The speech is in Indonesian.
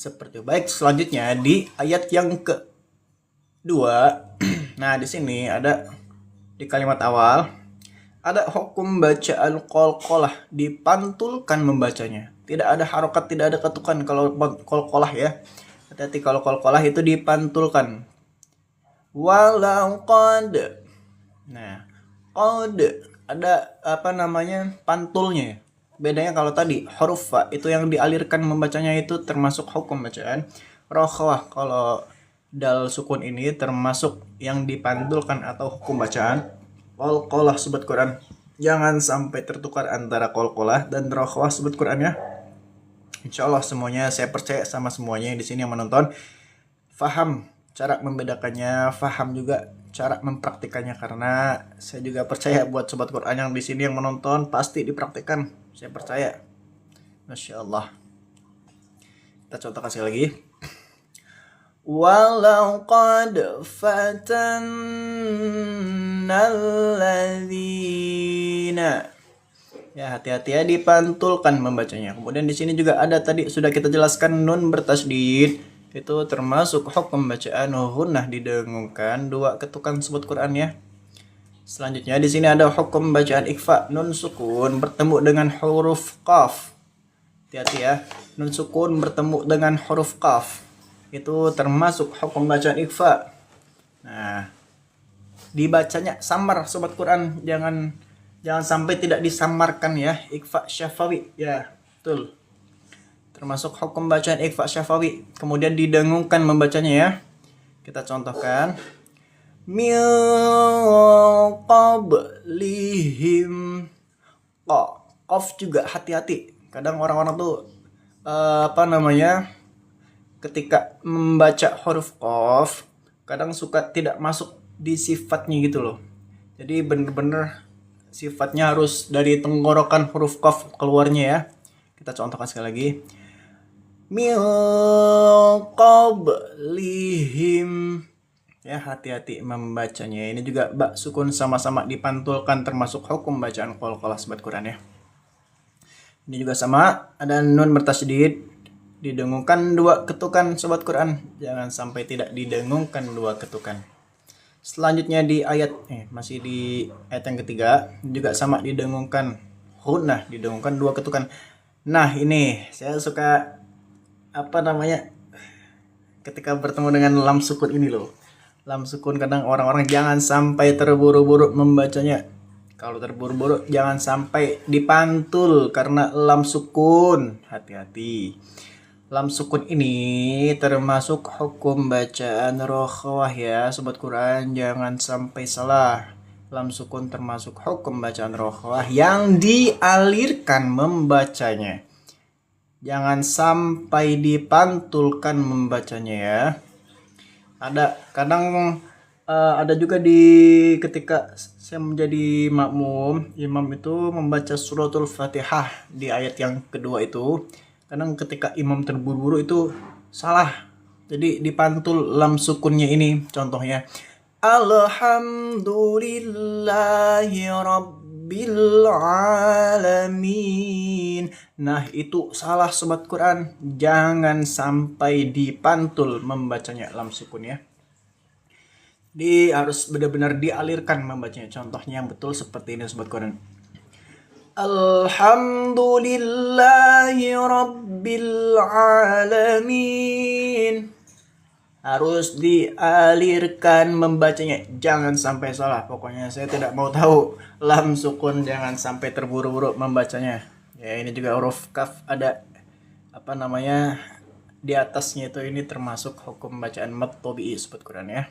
Seperti baik, selanjutnya di ayat yang kedua. Nah, di sini ada di kalimat awal ada hukum bacaan qalqalah, dipantulkan membacanya. Tidak ada harokat, tidak ada ketukan kalau qalqalah ya. Hati-hati kalau qalqalah itu dipantulkan. Walau qad. Nah, qad ada pantulnya ya. Bedanya kalau tadi huruf fa itu yang dialirkan membacanya itu termasuk hukum bacaan. Rokhawah kalau dal sukun ini termasuk yang dipantulkan atau hukum bacaan. Qalqalah sobat Quran, jangan sampai tertukar antara qalqalah dan rokhawah sobat Quran ya. Insyaallah semuanya, saya percaya sama semuanya di sini yang menonton faham cara membedakannya, faham juga cara mempraktikannya, karena saya juga percaya buat sobat Quran yang di sini yang menonton pasti dipraktikkan. Saya percaya. Masya Allah. Kita contoh kasih lagi. Walau qad fatannal ladzina. Ya, hati-hati ya dipantulkan membacanya. Kemudian di sini juga ada tadi sudah kita jelaskan nun bertasydid itu termasuk hukum bacaan gunnah, didengungkan dua ketukan sobat Quran ya. Selanjutnya di sini ada hukum bacaan ikhfa, nun sukun bertemu dengan huruf qaf. Hati-hati ya, nun sukun bertemu dengan huruf qaf itu termasuk hukum bacaan ikhfa. Nah, dibacanya samar sobat Quran, jangan sampai tidak disamarkan ya. Ikhfa syafawi ya, betul. Termasuk hukum bacaan ikhfa syafawi. Kemudian didengungkan membacanya ya. Kita contohkan. Min qablihim. Qaf juga hati-hati. Kadang orang-orang tuh ketika membaca huruf qaf kadang suka tidak masuk di sifatnya gitu loh. Jadi bener-bener sifatnya harus dari tenggorokan huruf qaf keluarnya ya. Kita contohkan sekali lagi. Min qablihim. Ya, hati-hati membacanya. Ini juga ba sukun sama-sama dipantulkan termasuk hukum bacaan qalqalah sobat Quran ya. Ini juga sama, ada nun bertasydid, didengungkan dua ketukan sobat Quran. Jangan sampai tidak didengungkan dua ketukan. Selanjutnya di ayat masih di ayat yang ketiga juga sama didengungkan gunnah, didengungkan dua ketukan. Nah, ini saya suka ketika bertemu dengan lam sukun ini loh. Lam sukun kadang orang-orang jangan sampai terburu-buru membacanya. Kalau terburu-buru jangan sampai dipantul karena lam sukun. Hati-hati. Lam sukun ini termasuk hukum bacaan rokhawah ya sobat Quran, jangan sampai salah. Lam sukun termasuk hukum bacaan rokhawah yang dialirkan membacanya. Jangan sampai dipantulkan membacanya ya. Ada kadang ada juga ketika saya menjadi makmum, imam itu membaca suratul Fatihah di ayat yang kedua itu. Kadang ketika imam terburu-buru itu salah. Jadi dipantul lam sukunnya ini. Contohnya Alhamdulillahi Rabbil Alamin. Nah, itu salah sobat Quran. Jangan sampai dipantul membacanya lam sukun ya. Harus benar-benar dialirkan membacanya. Contohnya yang betul seperti ini sobat Quran. Alhamdulillahi Rabbil Alamin. Harus dialirkan membacanya, jangan sampai salah. Pokoknya saya tidak mau tahu lam sukun, jangan sampai terburu-buru membacanya. Ya, ini juga huruf kaf ada di atasnya itu, ini termasuk hukum bacaan mad tabi'i sobat Quran ya.